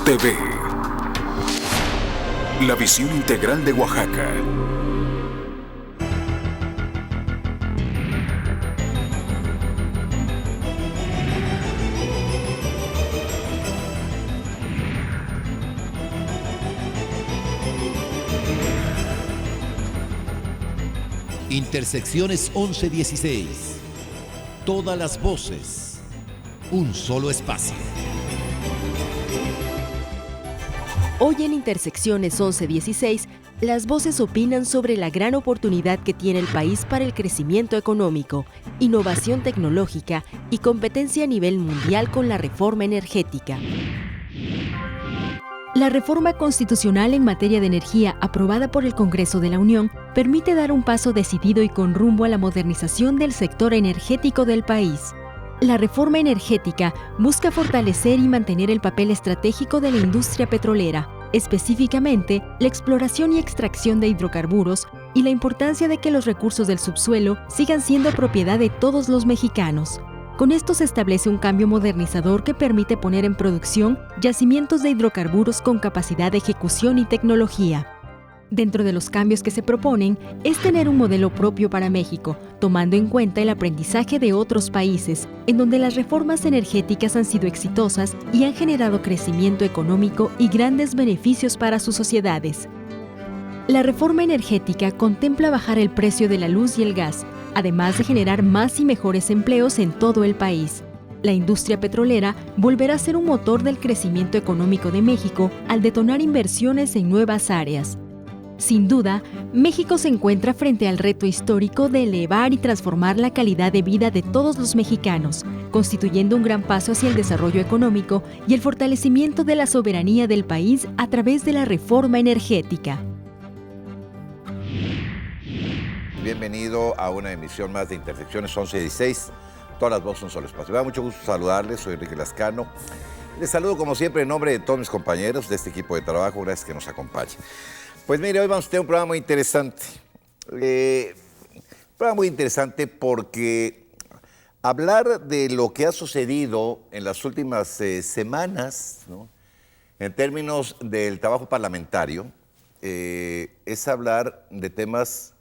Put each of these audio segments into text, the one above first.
TV. La visión integral de Oaxaca. Intersecciones 11-16. Todas las voces. Un solo espacio. Hoy en Intersecciones 11-16, las voces opinan sobre la gran oportunidad que tiene el país para el crecimiento económico, innovación tecnológica y competencia a nivel mundial con la reforma energética. La reforma constitucional en materia de energía aprobada por el Congreso de la Unión permite dar un paso decidido y con rumbo a la modernización del sector energético del país. La reforma energética busca fortalecer y mantener el papel estratégico de la industria petrolera, específicamente la exploración y extracción de hidrocarburos y la importancia de que los recursos del subsuelo sigan siendo propiedad de todos los mexicanos. Con esto se establece un cambio modernizador que permite poner en producción yacimientos de hidrocarburos con capacidad de ejecución y tecnología. Dentro de los cambios que se proponen es tener un modelo propio para México, tomando en cuenta el aprendizaje de otros países, en donde las reformas energéticas han sido exitosas y han generado crecimiento económico y grandes beneficios para sus sociedades. La reforma energética contempla bajar el precio de la luz y el gas, además de generar más y mejores empleos en todo el país. La industria petrolera volverá a ser un motor del crecimiento económico de México al detonar inversiones en nuevas áreas. Sin duda, México se encuentra frente al reto histórico de elevar y transformar la calidad de vida de todos los mexicanos, constituyendo un gran paso hacia el desarrollo económico y el fortalecimiento de la soberanía del país a través de la reforma energética. Bienvenido a una emisión más de Intersecciones 11-16. Todas las voces un solo espacio. Me da mucho gusto saludarles, soy Enrique Lascano. Les saludo como siempre en nombre de todos mis compañeros de este equipo de trabajo. Gracias que nos acompañen. Pues mire, hoy vamos a tener un programa muy interesante. Un programa muy interesante porque hablar de lo que ha sucedido en las últimas semanas, ¿no?, en términos del trabajo parlamentario, es hablar de temas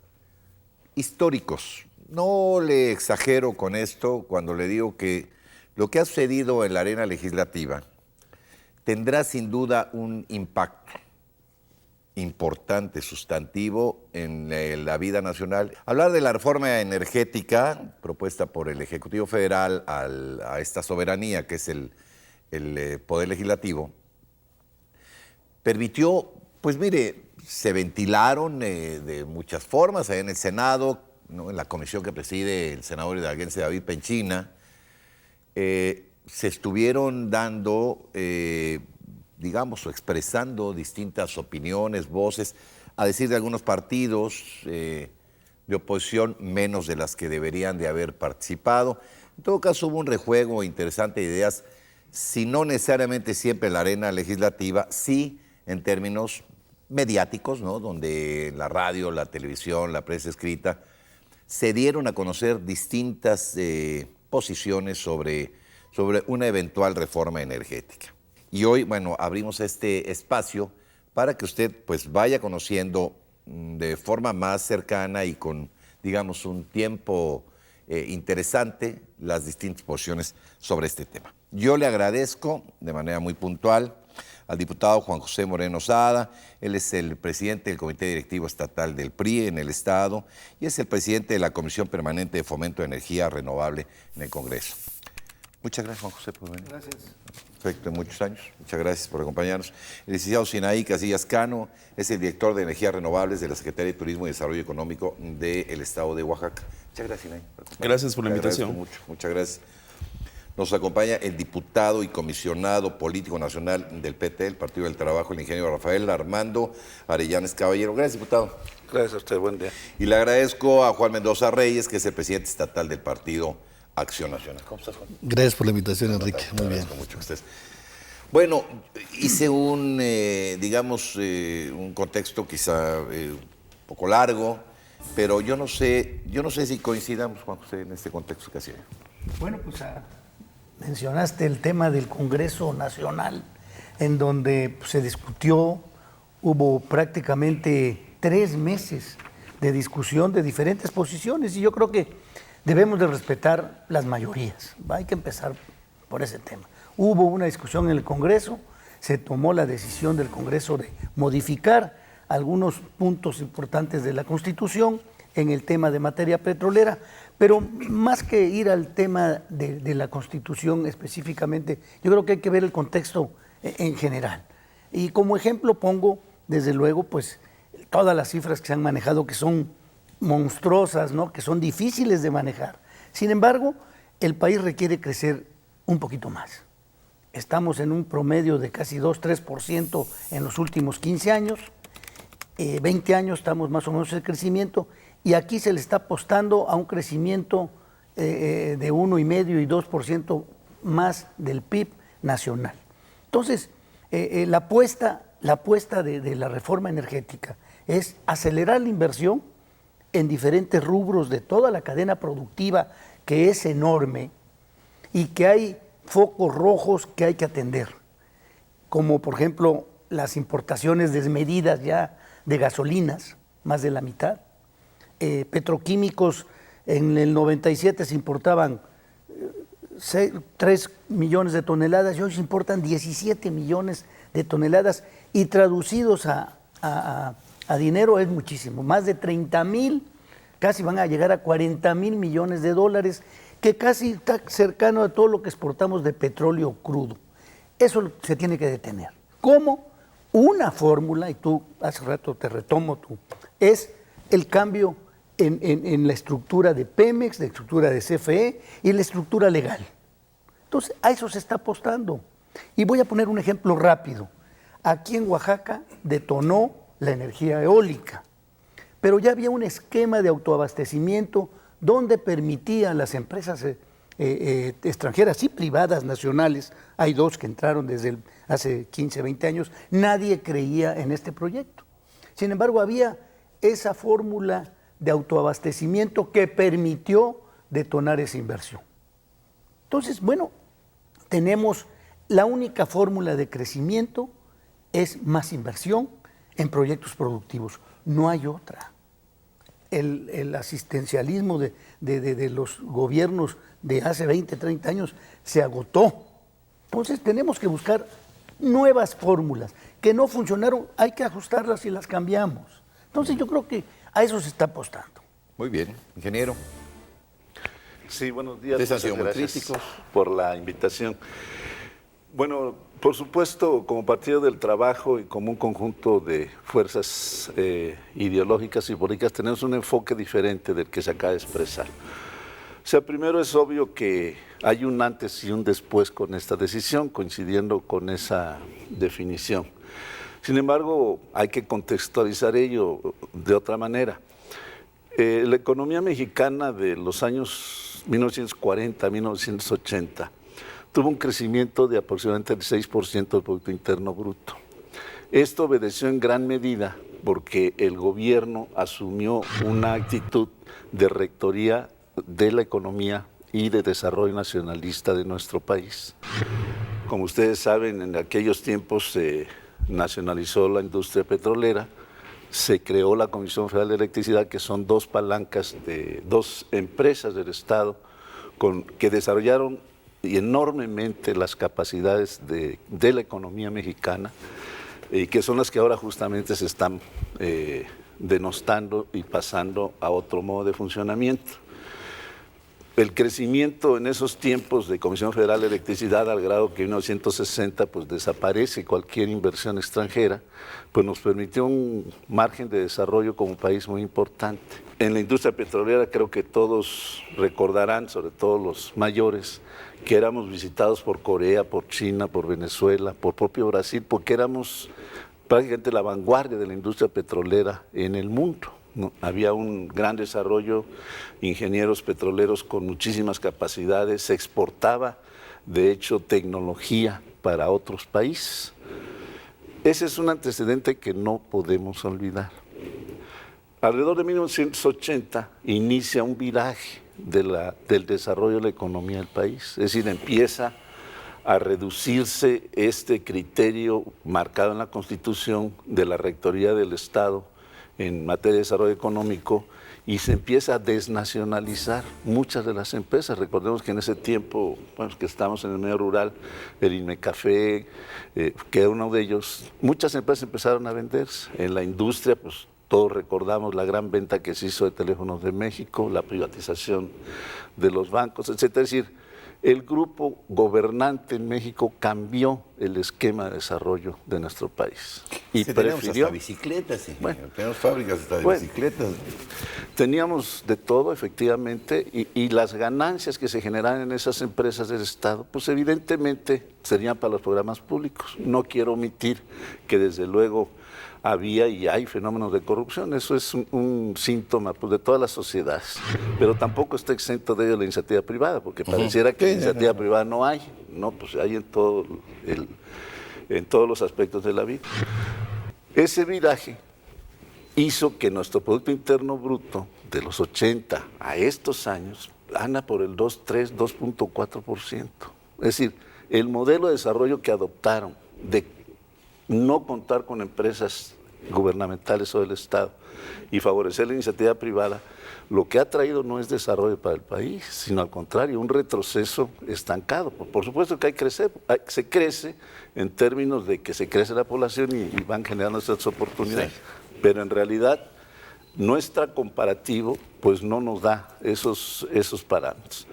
históricos. No le exagero con esto cuando le digo que lo que ha sucedido en la arena legislativa tendrá sin duda un impacto importante, sustantivo en la vida nacional. Hablar de la reforma energética propuesta por el Ejecutivo Federal a esta soberanía que es el Poder Legislativo, permitió, pues mire, se ventilaron de muchas formas en el Senado, ¿no?, en la comisión que preside el senador hidalguense David Penchina, se estuvieron dando digamos, o expresando distintas opiniones, voces, a decir de algunos partidos de oposición, menos de las que deberían de haber participado. En todo caso, hubo un rejuego interesante de ideas, si no necesariamente siempre en la arena legislativa, sí en términos mediáticos, ¿no?, donde la radio, la televisión, la prensa escrita, se dieron a conocer distintas posiciones sobre una eventual reforma energética. Y hoy, bueno, abrimos este espacio para que usted pues vaya conociendo de forma más cercana y con, digamos, un tiempo interesante las distintas posiciones sobre este tema. Yo le agradezco de manera muy puntual al diputado Juan José Moreno Sada. Él es el presidente del Comité Directivo Estatal del PRI en el Estado y es el presidente de la Comisión Permanente de Fomento de Energía Renovable en el Congreso. Muchas gracias, Juan José, por venir. Gracias. Perfecto, de muchos años. Muchas gracias por acompañarnos. El licenciado Sinaí Casillas Cano es el director de Energías Renovables de la Secretaría de Turismo y Desarrollo Económico del Estado de Oaxaca. Muchas gracias, Sinaí. Gracias por la invitación. Mucho, muchas gracias. Nos acompaña el diputado y comisionado político nacional del PT, el Partido del Trabajo, el ingeniero Rafael Armando Arellanes Caballero. Gracias, diputado. Gracias a usted, buen día. Y le agradezco a Juan Mendoza Reyes, que es el presidente estatal del Partido Acción Nacional. ¿Cómo estás, Juan? Gracias por la invitación, Enrique. Muy bien. Mucho que estés. Bueno, hice un, digamos, un contexto quizá un poco largo, pero yo no sé si coincidamos, Juan José, en este contexto que hacía. Bueno, pues mencionaste el tema del Congreso Nacional en donde se discutió, hubo prácticamente 3 meses de discusión de diferentes posiciones y yo creo que debemos de respetar las mayorías. Hay que empezar por ese tema. Hubo una discusión en el Congreso, se tomó la decisión del Congreso de modificar algunos puntos importantes de la Constitución en el tema de materia petrolera, pero más que ir al tema de la Constitución específicamente, yo creo que hay que ver el contexto en general. Y como ejemplo pongo, desde luego, pues todas las cifras que se han manejado que son monstruosas, ¿no? Que son difíciles de manejar. Sin embargo, el país requiere crecer un poquito más. Estamos en un promedio de casi 2-3% en los últimos 15 años, 20 años estamos más o menos en crecimiento y aquí se le está apostando a un crecimiento de 1,5 y 2% más del PIB nacional. Entonces, la apuesta de la reforma energética es acelerar la inversión en diferentes rubros de toda la cadena productiva, que es enorme, y que hay focos rojos que hay que atender, como por ejemplo las importaciones desmedidas ya de gasolinas, más de la mitad. Petroquímicos, en el 97 se importaban 3 millones de toneladas y hoy se importan 17 millones de toneladas y traducidos a dinero es muchísimo, más de 30,000, casi van a llegar a 40,000 millones de dólares, que casi está cercano a todo lo que exportamos de petróleo crudo. Eso se tiene que detener. ¿Cómo? Una fórmula, y tú hace rato te retomo tú, es el cambio en la estructura de Pemex, la estructura de CFE y la estructura legal. Entonces, a eso se está apostando. Y voy a poner un ejemplo rápido. Aquí en Oaxaca detonó la energía eólica, pero ya había un esquema de autoabastecimiento donde permitía a las empresas extranjeras y privadas nacionales, hay 2 que entraron desde hace 15, 20 años, nadie creía en este proyecto. Sin embargo, había esa fórmula de autoabastecimiento que permitió detonar esa inversión. Entonces, bueno, tenemos la única fórmula de crecimiento es más inversión en proyectos productivos, no hay otra. El asistencialismo de los gobiernos de hace 20, 30 años se agotó. Entonces tenemos que buscar nuevas fórmulas que no funcionaron, hay que ajustarlas y las cambiamos. Entonces yo creo que a eso se está apostando. Muy bien, ingeniero. Sí, buenos días. Ustedes han sido muy Gracias críticos por la invitación. Bueno, por supuesto, como Partido del Trabajo y como un conjunto de fuerzas ideológicas y políticas, tenemos un enfoque diferente del que se acaba de expresar. O sea, primero es obvio que hay un antes y un después con esta decisión, coincidiendo con esa definición. Sin embargo, hay que contextualizar ello de otra manera. La economía mexicana de los años 1940 a 1980 tuvo un crecimiento de aproximadamente el 6% del Producto Interno Bruto. Esto obedeció en gran medida porque el gobierno asumió una actitud de rectoría de la economía y de desarrollo nacionalista de nuestro país. Como ustedes saben, en aquellos tiempos se nacionalizó la industria petrolera, se creó la Comisión Federal de Electricidad, que son 2 palancas de 2 empresas del Estado que desarrollaron enormemente las capacidades de la economía mexicana y que son las que ahora justamente se están denostando y pasando a otro modo de funcionamiento. El crecimiento en esos tiempos de Comisión Federal de Electricidad, al grado que en 1960 pues desaparece cualquier inversión extranjera, pues nos permitió un margen de desarrollo como país muy importante. En la industria petrolera creo que todos recordarán, sobre todo los mayores, que éramos visitados por Corea, por China, por Venezuela, por propio Brasil, porque éramos prácticamente la vanguardia de la industria petrolera en el mundo. ¿No? Había un gran desarrollo, ingenieros petroleros con muchísimas capacidades, se exportaba de hecho tecnología para otros países. Ese es un antecedente que no podemos olvidar. Alrededor de 1980 inicia un viraje del desarrollo de la economía del país, es decir, empieza a reducirse este criterio marcado en la Constitución de la Rectoría del Estado en materia de desarrollo económico y se empieza a desnacionalizar muchas de las empresas. Recordemos que en ese tiempo, bueno, que estamos en el medio rural, el Inmecafé, que era uno de ellos, muchas empresas empezaron a venderse. En la industria, pues todos recordamos la gran venta que se hizo de Teléfonos de México, la privatización de los bancos, etcétera. Es decir, el grupo gobernante en México cambió el esquema de desarrollo de nuestro país. Y tenemos prefirió... hasta bicicletas, sí. Bueno, tenemos fábricas hasta de bicicletas. Teníamos de todo, efectivamente, y las ganancias que se generaban en esas empresas del Estado, pues evidentemente serían para los programas públicos. No quiero omitir que desde luego había y hay fenómenos de corrupción, eso es un síntoma pues, de todas las sociedades, pero tampoco está exento de ello la iniciativa privada, porque pareciera que iniciativa privada no hay, no, pues hay en todos los aspectos de la vida. Ese viraje hizo que nuestro Producto Interno Bruto de los 80 a estos años anda por el 2.3, 2.4%. Es decir, el modelo de desarrollo que adoptaron de no contar con empresas gubernamentales o del Estado y favorecer la iniciativa privada, lo que ha traído no es desarrollo para el país, sino al contrario, un retroceso estancado. Por supuesto que hay que crecer, se crece en términos de que se crece la población y van generando estas oportunidades, pero en realidad nuestra comparativo pues no nos da esos parámetros.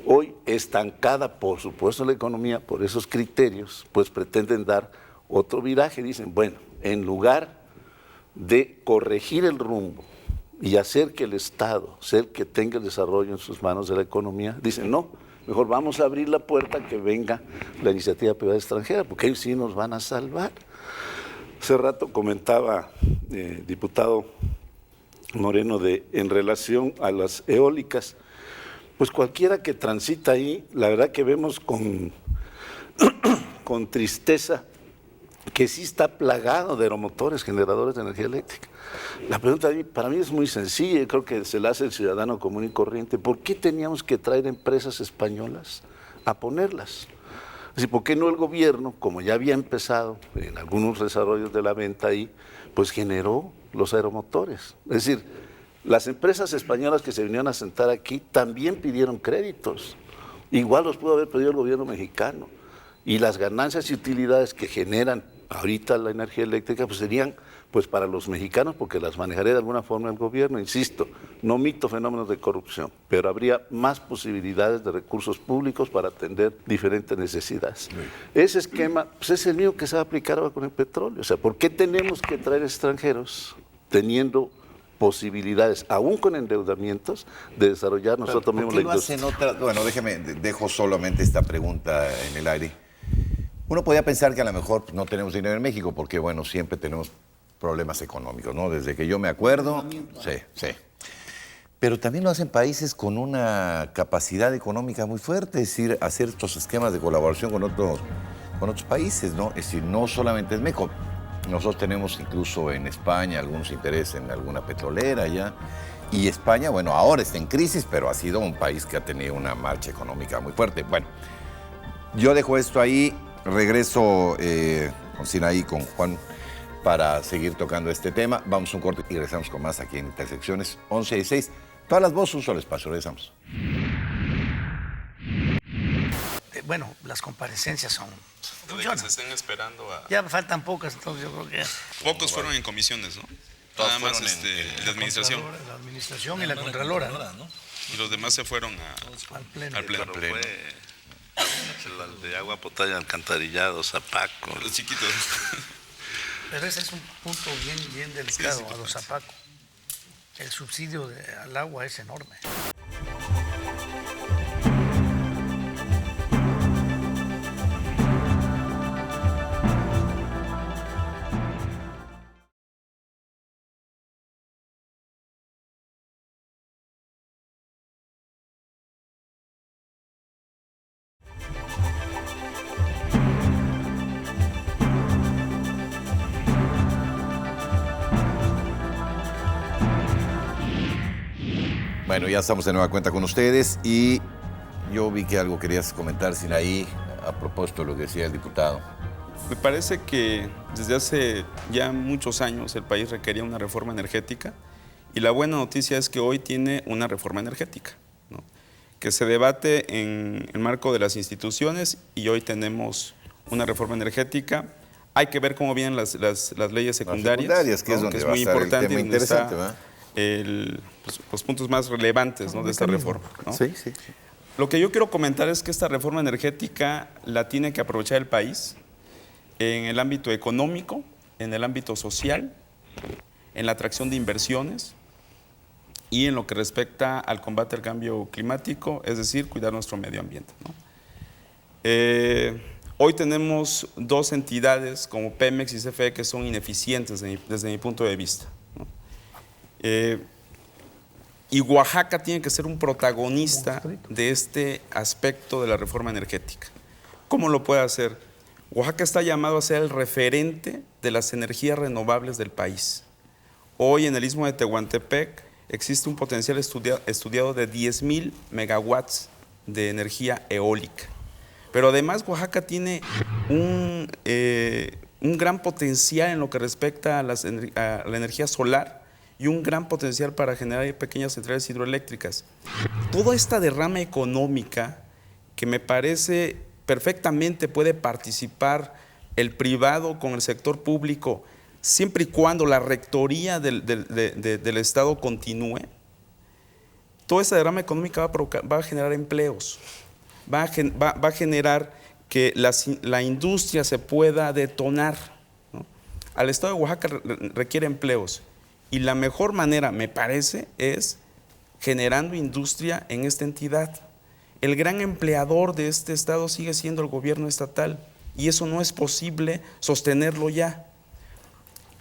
Hoy estancada, por supuesto, la economía por esos criterios, pues pretenden dar otro viraje. Dicen, bueno, en lugar de corregir el rumbo y hacer que el Estado sea el que tenga el desarrollo en sus manos de la economía, dicen, no, mejor vamos a abrir la puerta a que venga la iniciativa privada extranjera, porque ellos sí nos van a salvar. Hace rato comentaba, diputado Moreno, en relación a las eólicas, pues cualquiera que transita ahí, la verdad que vemos con tristeza que sí está plagado de aeromotores, generadores de energía eléctrica. La pregunta para mí es muy sencilla, y creo que se la hace el ciudadano común y corriente. ¿Por qué teníamos que traer empresas españolas a ponerlas? Es decir, ¿por qué no el gobierno, como ya había empezado en algunos desarrollos de la venta ahí, pues generó los aeromotores? Es decir, las empresas españolas que se vinieron a sentar aquí también pidieron créditos. Igual los pudo haber pedido el gobierno mexicano. Y las ganancias y utilidades que generan ahorita la energía eléctrica pues serían pues para los mexicanos, porque las manejaría de alguna forma el gobierno. Insisto, no omito fenómenos de corrupción, pero habría más posibilidades de recursos públicos para atender diferentes necesidades. Ese esquema pues es el mismo que se va a aplicar ahora con el petróleo. O sea, ¿por qué tenemos que traer extranjeros teniendo posibilidades, aún con endeudamientos, de desarrollar nosotros mismos la industria? Bueno, dejo solamente esta pregunta en el aire. Uno podría pensar que a lo mejor no tenemos dinero en México, porque bueno, siempre tenemos problemas económicos, ¿no? Desde que yo me acuerdo, sí. Pero también lo hacen países con una capacidad económica muy fuerte, es decir, hacer estos esquemas de colaboración con otros países, ¿no? Es decir, no solamente es México. Nosotros tenemos incluso en España algunos intereses en alguna petrolera ya. Y España, bueno, ahora está en crisis, pero ha sido un país que ha tenido una marcha económica muy fuerte. Bueno, yo dejo esto ahí, regreso con Sinaí, con Juan, para seguir tocando este tema. Vamos a un corte y regresamos con más aquí en Intersecciones 11 y 6. Todas las voces, un solo espacio. Regresamos. Bueno, las comparecencias son... De que se estén esperando a... Ya faltan pocas, entonces yo creo que... Pocos fueron en comisiones, ¿no? Nada más la administración. La administración y la Contralora, ¿no? Y los demás se fueron al pleno. El de agua potable, alcantarillado, Zapaco. Los chiquitos. Pero ese es un punto bien delicado, a los Zapaco. El subsidio al agua es enorme. Bueno, ya estamos de nueva cuenta con ustedes y yo vi que algo querías comentar, Sinaí, a propósito de lo que decía el diputado? Me parece que desde hace ya muchos años el país requería una reforma energética y la buena noticia es que hoy tiene una reforma energética, ¿no? Que se debate en el marco de las instituciones y hoy tenemos una reforma energética. Hay que ver cómo vienen las leyes secundarias, que es ¿no? donde Que es va muy a estar importante el tema y donde interesante, está ¿verdad? los puntos más relevantes, ¿no?, de esta reforma, ¿no? Sí, sí. Lo que yo quiero comentar es que esta reforma energética la tiene que aprovechar el país en el ámbito económico, en el ámbito social, en la atracción de inversiones y en lo que respecta al combate al cambio climático, es decir, cuidar nuestro medio ambiente, ¿no? Hoy tenemos dos entidades como Pemex y CFE que son ineficientes desde mi punto de vista, ¿no? Y Oaxaca tiene que ser un protagonista de este aspecto de la reforma energética. ¿Cómo lo puede hacer? Oaxaca está llamado a ser el referente de las energías renovables del país. Hoy en el istmo de Tehuantepec existe un potencial estudiado de 10,000 megawatts de energía eólica. Pero además Oaxaca tiene un gran potencial en lo que respecta a la energía solar y un gran potencial para generar pequeñas centrales hidroeléctricas. Toda esta derrama económica que me parece perfectamente puede participar el privado con el sector público, siempre y cuando la rectoría del Estado continúe, toda esa derrama económica va a generar empleos, va a generar que la industria se pueda detonar, ¿no? Al Estado de Oaxaca requiere empleos y la mejor manera, me parece, es generando industria en esta entidad. El gran empleador de este estado sigue siendo el gobierno estatal y eso no es posible sostenerlo ya.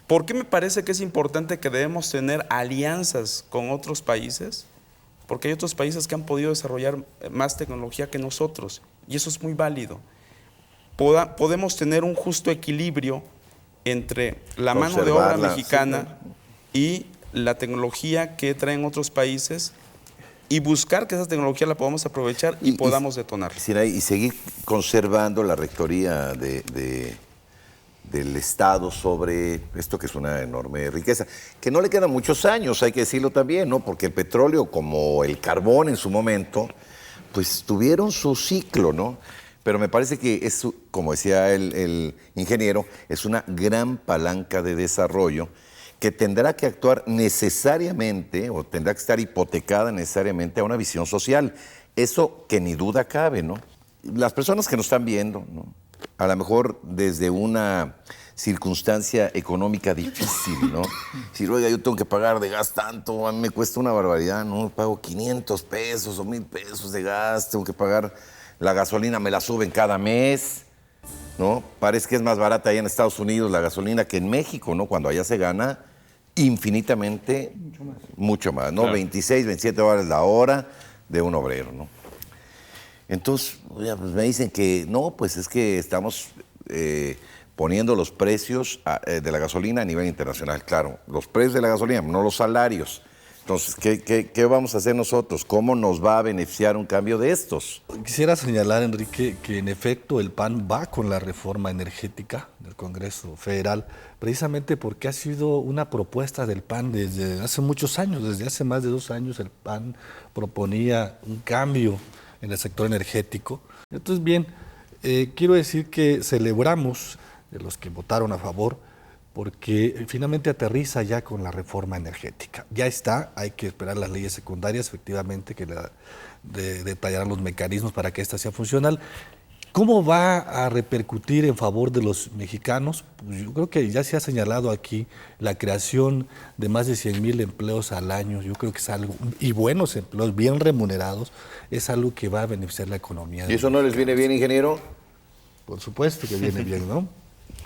¿Por qué me parece que es importante que debemos tener alianzas con otros países? Porque hay otros países que han podido desarrollar más tecnología que nosotros y eso es muy válido. Podemos tener un justo equilibrio entre la mano de obra mexicana y la tecnología que traen otros países y buscar que esa tecnología la podamos aprovechar y podamos detonar. Y seguir conservando la rectoría del Estado sobre esto que es una enorme riqueza, que no le quedan muchos años, hay que decirlo también, ¿no? Porque el petróleo, como el carbón en su momento, pues tuvieron su ciclo, ¿no? Pero me parece que es, como decía el ingeniero, es una gran palanca de desarrollo que tendrá que actuar necesariamente o tendrá que estar hipotecada necesariamente a una visión social. Eso que ni duda cabe, ¿no? Las personas que nos están viendo, ¿no?, a lo mejor desde una circunstancia económica difícil, ¿no? Si, oiga, yo tengo que pagar de gas tanto, a mí me cuesta una barbaridad, ¿no? Pago 500 pesos o 1,000 pesos de gas, tengo que pagar la gasolina, me la suben cada mes, ¿no? Parece que es más barata allá en Estados Unidos la gasolina que en México, ¿no? Cuando allá se gana infinitamente mucho más, ¿no? Claro. 26, 27 dólares la hora de un obrero, ¿no? Entonces, pues me dicen que no, pues es que estamos poniendo los precios de la gasolina a nivel internacional. Claro, los precios de la gasolina, no los salarios. Entonces, ¿qué vamos a hacer nosotros? ¿Cómo nos va a beneficiar un cambio de estos? Quisiera señalar, Enrique, que en efecto el PAN va con la reforma energética del Congreso Federal, precisamente porque ha sido una propuesta del PAN desde hace muchos años. Desde hace más de 2 años el PAN proponía un cambio en el sector energético. Entonces, bien, quiero decir que celebramos de los que votaron a favor, porque finalmente aterriza ya con la reforma energética. Ya está, hay que esperar las leyes secundarias, efectivamente, que detallarán los mecanismos para que esta sea funcional. ¿Cómo va a repercutir en favor de los mexicanos? Pues yo creo que ya se ha señalado aquí la creación de más de 100,000 empleos al año. Yo creo que es algo, y buenos empleos, bien remunerados, es algo que va a beneficiar la economía. ¿Y eso no les viene bien, ingeniero? Por supuesto que viene bien, ¿no?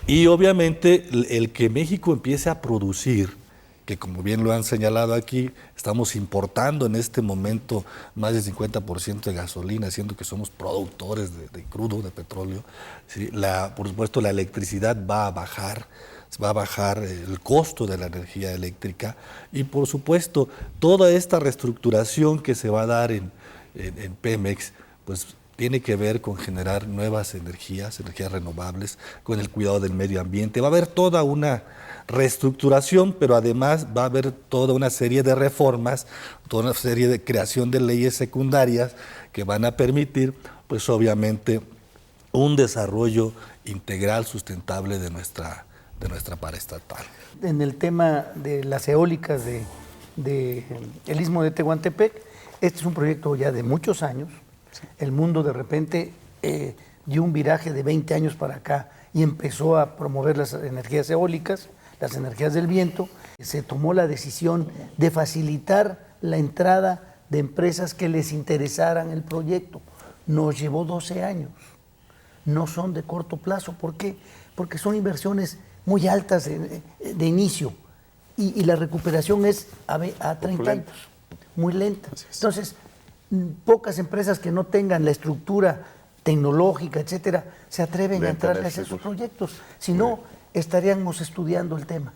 Y obviamente el que México empiece a producir, que como bien lo han señalado aquí, estamos importando en este momento más del 50% de gasolina, siendo que somos productores de crudo, de petróleo. ¿Sí? Por supuesto, la electricidad va a bajar el costo de la energía eléctrica y, por supuesto, toda esta reestructuración que se va a dar en Pemex, pues tiene que ver con generar nuevas energías renovables, con el cuidado del medio ambiente. Va a haber toda una reestructuración, pero además va a haber toda una serie de reformas, toda una serie de creación de leyes secundarias que van a permitir, pues obviamente, un desarrollo integral, sustentable de nuestra paraestatal. En el tema de las eólicas del Istmo de Tehuantepec, este es un proyecto ya de muchos años. El mundo de repente dio un viraje de 20 años para acá y empezó a promover las energías eólicas, las energías del viento. Se tomó la decisión de facilitar la entrada de empresas que les interesaran el proyecto. Nos llevó 12 años. No son de corto plazo. ¿Por qué? Porque son inversiones muy altas de inicio y la recuperación es a 30 años, muy lenta. Entonces, pocas empresas que no tengan la estructura tecnológica, etcétera, se atreven a entrar a hacer sus proyectos. Si no, estaríamos estudiando el tema.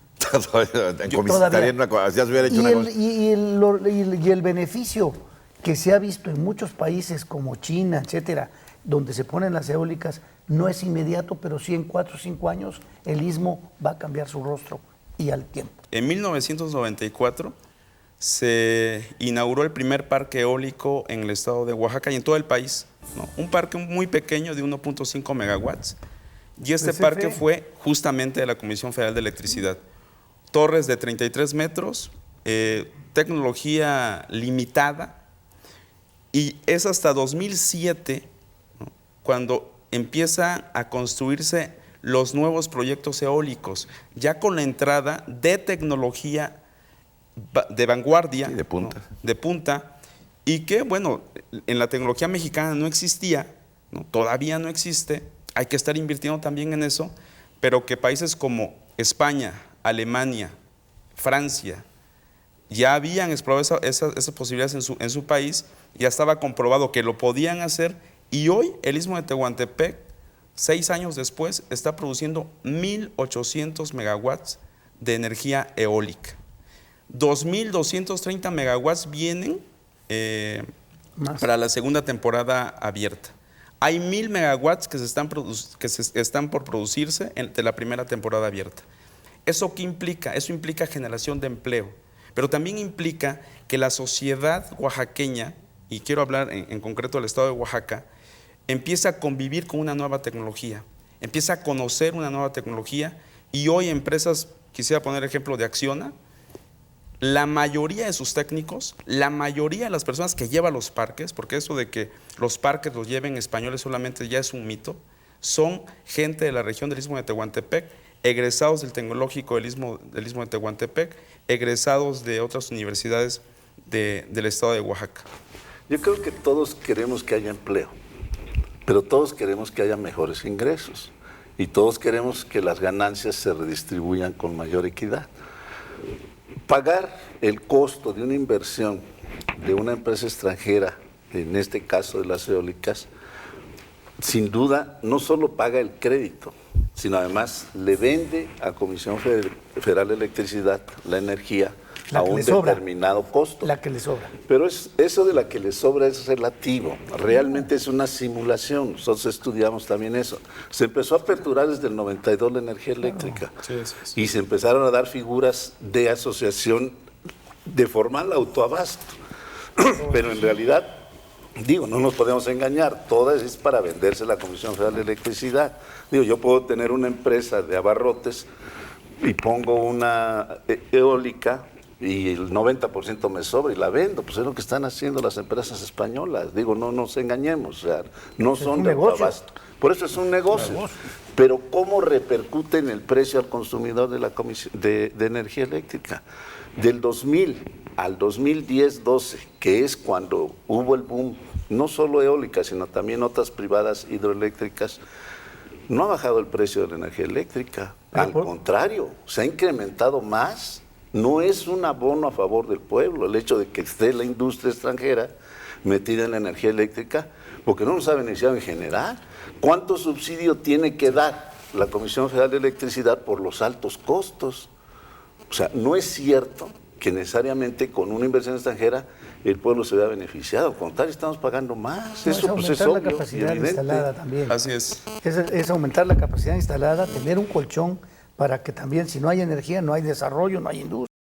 Y el beneficio que se ha visto en muchos países como China, etcétera, donde se ponen las eólicas, no es inmediato, pero sí en 4 o 5 años el istmo va a cambiar su rostro y al tiempo. En 1994 se inauguró el primer parque eólico en el estado de Oaxaca y en todo el país, ¿no? Un parque muy pequeño de 1.5 megawatts. Y este parque fue justamente de la Comisión Federal de Electricidad. Torres de 33 metros, tecnología limitada, y es hasta 2007, ¿no?, cuando empieza a construirse los nuevos proyectos eólicos, ya con la entrada de tecnología de vanguardia, sí, de punta, ¿no?, de punta, y que, bueno, en la tecnología mexicana no existía, ¿no?, todavía no existe, hay que estar invirtiendo también en eso, pero que países como España, Alemania, Francia, ya habían explorado esas posibilidades en su país, ya estaba comprobado que lo podían hacer, y hoy el Istmo de Tehuantepec, 6 años después, está produciendo 1.800 megawatts de energía eólica. 2.230 megawatts vienen para la segunda temporada abierta. Hay 1.000 megawatts que están por producirse de la primera temporada abierta. ¿Eso qué implica? Eso implica generación de empleo, pero también implica que la sociedad oaxaqueña, y quiero hablar en concreto del estado de Oaxaca, empieza a convivir con una nueva tecnología, empieza a conocer una nueva tecnología, y hoy empresas, quisiera poner el ejemplo de Acciona, la mayoría de sus técnicos, la mayoría de las personas que llevan los parques, porque eso de que los parques los lleven españoles solamente ya es un mito, son gente de la región del Istmo de Tehuantepec, egresados del Tecnológico del Istmo de Tehuantepec, egresados de otras universidades del estado de Oaxaca. Yo creo que todos queremos que haya empleo, pero todos queremos que haya mejores ingresos y todos queremos que las ganancias se redistribuyan con mayor equidad. Pagar el costo de una inversión de una empresa extranjera, en este caso de las eólicas, sin duda no solo paga el crédito, sino además le vende a Comisión Federal de Electricidad la energía a un determinado costo. La que le sobra. Pero eso de la que le sobra es relativo, realmente es una simulación, nosotros estudiamos también eso. Se empezó a aperturar desde el 92 la energía eléctrica y se empezaron a dar figuras de asociación de formal autoabasto, pero en realidad, digo, no nos podemos engañar, toda es para venderse la Comisión Federal de Electricidad. Digo, yo puedo tener una empresa de abarrotes y pongo una eólica y el 90% me sobra y la vendo, pues es lo que están haciendo las empresas españolas. Digo, no nos engañemos, o sea, no son de autoabasto. Por eso es un negocio. Pero ¿cómo repercute en el precio al consumidor de la de energía eléctrica? Del 2000 al 2010-12, que es cuando hubo el boom, no solo eólica, sino también otras privadas hidroeléctricas, no ha bajado el precio de la energía eléctrica. Al contrario, se ha incrementado más. No es un abono a favor del pueblo el hecho de que esté la industria extranjera metida en la energía eléctrica, porque no nos ha beneficiado en general. ¿Cuánto subsidio tiene que dar la Comisión Federal de Electricidad por los altos costos? O sea, no es cierto que necesariamente con una inversión extranjera el pueblo se vea beneficiado. Al contrario, estamos pagando más. No, Eso pues, es aumentar la obvio y capacidad evidente. instalada también. Así es. Es aumentar la capacidad instalada, tener un colchón para que también, si no hay energía, no hay desarrollo, no hay industria.